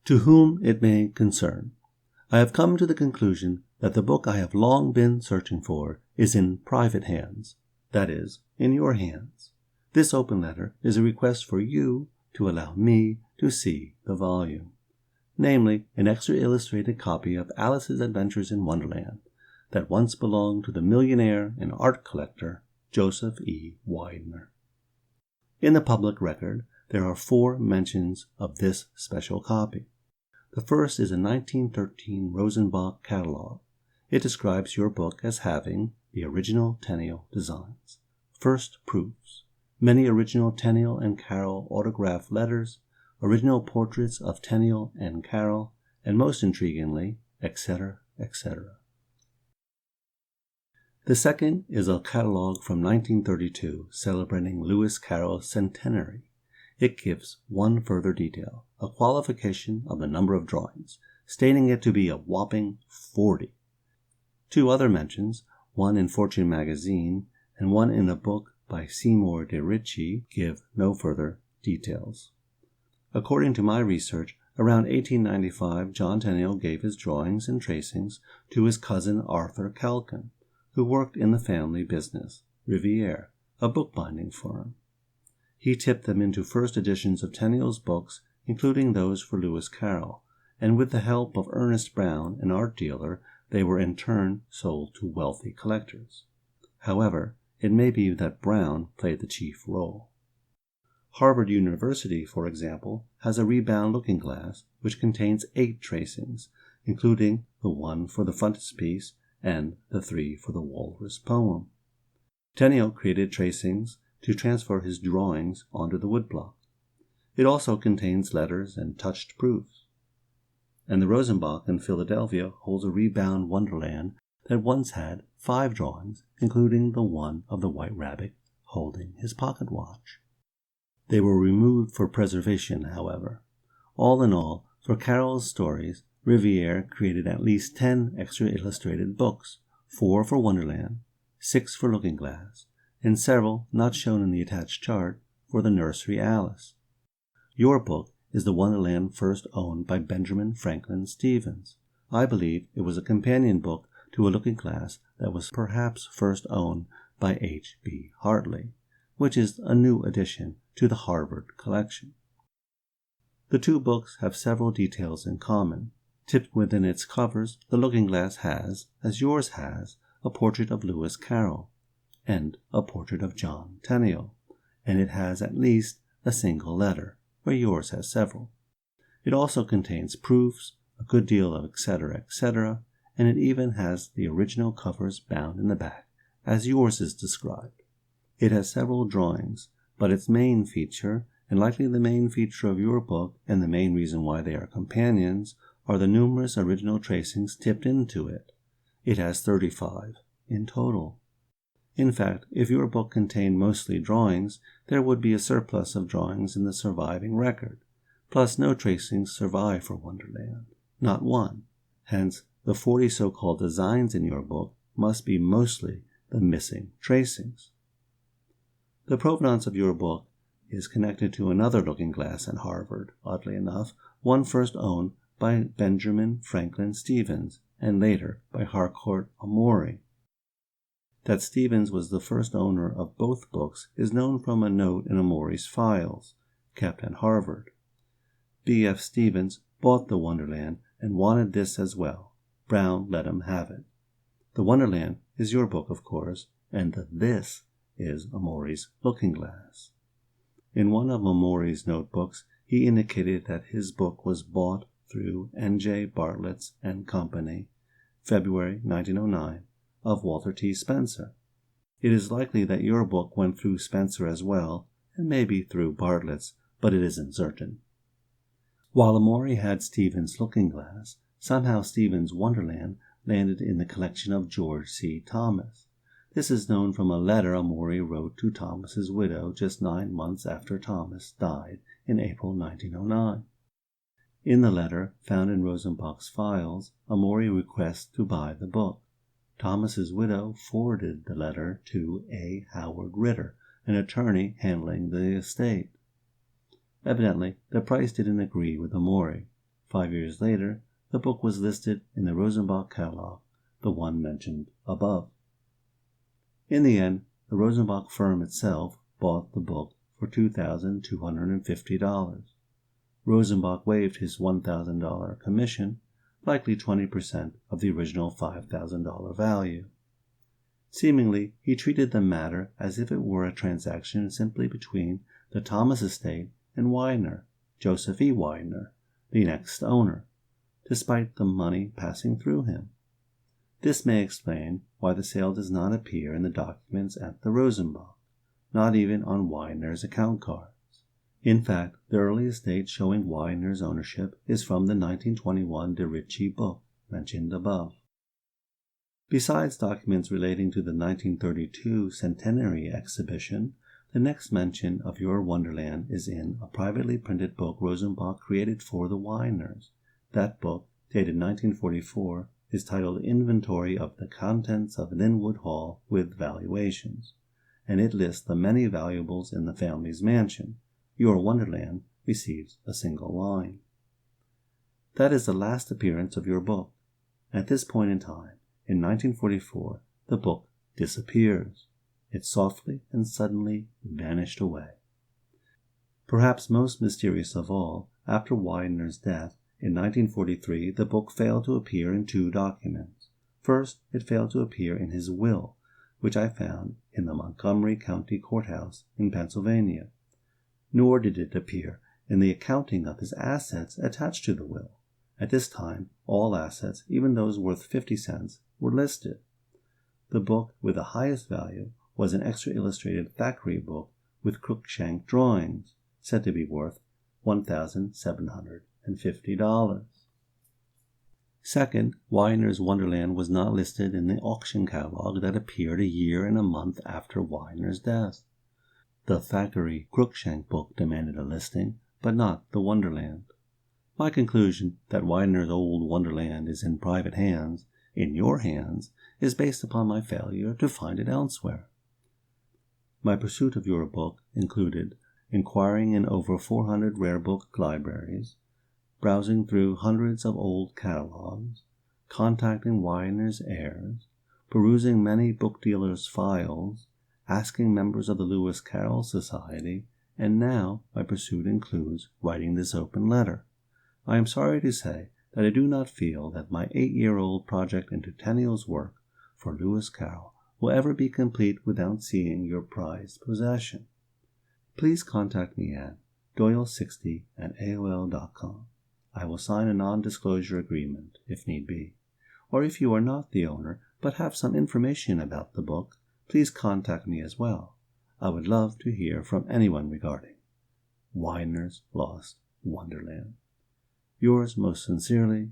To whom it may concern, I have come to the conclusion that the book I have long been searching for is in private hands, that is, in your hands. This open letter is a request for you to allow me to see the volume, namely an extra illustrated copy of Alice's Adventures in Wonderland that once belonged to the millionaire and art collector Joseph E. Widener. In the public record, there are 4 mentions of this special copy. The first is a 1913 Rosenbach catalog. It describes your book as having the original Tenniel designs, first proofs, many original Tenniel and Carroll autograph letters, original portraits of Tenniel and Carroll, and most intriguingly, etc., etc. The second is a catalog from 1932 celebrating Lewis Carroll's centenary. It gives one further detail, a qualification of the number of drawings, stating it to be a whopping 40. 2 other mentions, one in Fortune magazine and one in a book by Seymour de Ritchie, give no further details. According to my research, around 1895 John Tenniel gave his drawings and tracings to his cousin Arthur Calkin, who worked in the family business, Riviere, a bookbinding firm. He tipped them into first editions of Tenniel's books, including those for Lewis Carroll, and with the help of Ernest Brown, an art dealer, they were in turn sold to wealthy collectors. However, it may be that Brown played the chief role. Harvard University, for example, has a rebound looking glass which contains 8 tracings, including the 1 for the frontispiece and the 3 for the walrus poem. Tenniel created tracings to transfer his drawings onto the woodblock. It also contains letters and touched proofs. And the Rosenbach in Philadelphia holds a rebound Wonderland that once had 5 drawings, including the one of the white rabbit holding his pocket watch. They were removed for preservation, however. All in all, for Carroll's stories, Riviere created at least 10 extra illustrated books, 4 for Wonderland, 6 for Looking Glass, and several, not shown in the attached chart, for the Nursery Alice. Your book is the Wonderland first owned by Benjamin Franklin Stevens. I believe it was a companion book to a looking glass that was perhaps first owned by H.B. Hartley, which is a new addition to the Harvard collection. The 2 books have several details in common. Tipped within its covers, the looking glass has, as yours has, a portrait of Lewis Carroll and a portrait of John Tenniel, and it has at least a single letter, where yours has several. It also contains proofs, a good deal of etc., etc., and it even has the original covers bound in the back, as yours is described. It has several drawings, but its main feature, and likely the main feature of your book and the main reason why they are companions, are the numerous original tracings tipped into it. It has 35 in total. In fact, if your book contained mostly drawings, there would be a surplus of drawings in the surviving record. Plus, no tracings survive for Wonderland. Not one. Hence, the 40 so-called designs in your book must be mostly the missing tracings. The provenance of your book is connected to another looking glass at Harvard, oddly enough, one first owned by Benjamin Franklin Stevens and later by Harcourt Amory. That Stevens was the first owner of both books is known from a note in Amory's files, kept at Harvard. B.F. Stevens bought the Wonderland and wanted this as well. Brown let him have it. The Wonderland is your book, of course, and the this is Amory's looking glass. In one of Amory's notebooks, he indicated that his book was bought through N.J. Bartlett's and Company, February 1909, of Walter T. Spencer. It is likely that your book went through Spencer as well, and maybe through Bartlett's, but it isn't certain. While Amory had Stevens' looking glass, somehow Stevens' Wonderland landed in the collection of George C. Thomas. This is known from a letter Amory wrote to Thomas's widow just 9 months after Thomas died in April 1909. In the letter, found in Rosenbach's files, Amory requests to buy the book. Thomas's widow forwarded the letter to A. Howard Ritter, an attorney handling the estate. Evidently, the price didn't agree with Amory. 5 years later, the book was listed in the Rosenbach catalog, the one mentioned above. In the end, the Rosenbach firm itself bought the book for $2,250. Rosenbach waived his $1,000 commission, likely 20% of the original $5,000 value. Seemingly, he treated the matter as if it were a transaction simply between the Thomas estate and Widener, Joseph E. Widener, the next owner, despite the money passing through him. This may explain why the sale does not appear in the documents at the Rosenbach, not even on Widener's account cards. In fact, the earliest date showing Widener's ownership is from the 1921 De Ricci book mentioned above. Besides documents relating to the 1932 Centenary exhibition, the next mention of your Wonderland is in a privately printed book Rosenbach created for the Widners. That book, dated 1944, is titled Inventory of the Contents of Linwood Hall with Valuations, and it lists the many valuables in the family's mansion. Your Wonderland receives a single line. That is the last appearance of your book. At this point in time, in 1944, the book disappears. It softly and suddenly vanished away. Perhaps most mysterious of all, after Widener's death, in 1943, the book failed to appear in two documents. First, it failed to appear in his will, which I found in the Montgomery County Courthouse in Pennsylvania. Nor did it appear in the accounting of his assets attached to the will. At this time, all assets, even those worth 50 cents, were listed. The book with the highest value was an extra illustrated Thackeray book with Cruikshank drawings, said to be worth $1,750. Second, Widener's Wonderland was not listed in the auction catalog that appeared a year and a month after Widener's death. The Thackeray Cruikshank book demanded a listing, but not the Wonderland. My conclusion that Widener's old Wonderland is in private hands, in your hands, is based upon my failure to find it elsewhere. My pursuit of your book included inquiring in over 400 rare book libraries, browsing through hundreds of old catalogs, contacting Widener's heirs, perusing many book dealers' files, asking members of the Lewis Carroll Society, and now my pursuit includes writing this open letter. I am sorry to say that I do not feel that my 8-year-old project into Tenniel's work for Lewis Carroll will ever be complete without seeing your prized possession. Please contact me at doyle60@aol.com. I will sign a non-disclosure agreement if need be. Or if you are not the owner but have some information about the book, please contact me as well. I would love to hear from anyone regarding Widener's Lost Wonderland. Yours most sincerely,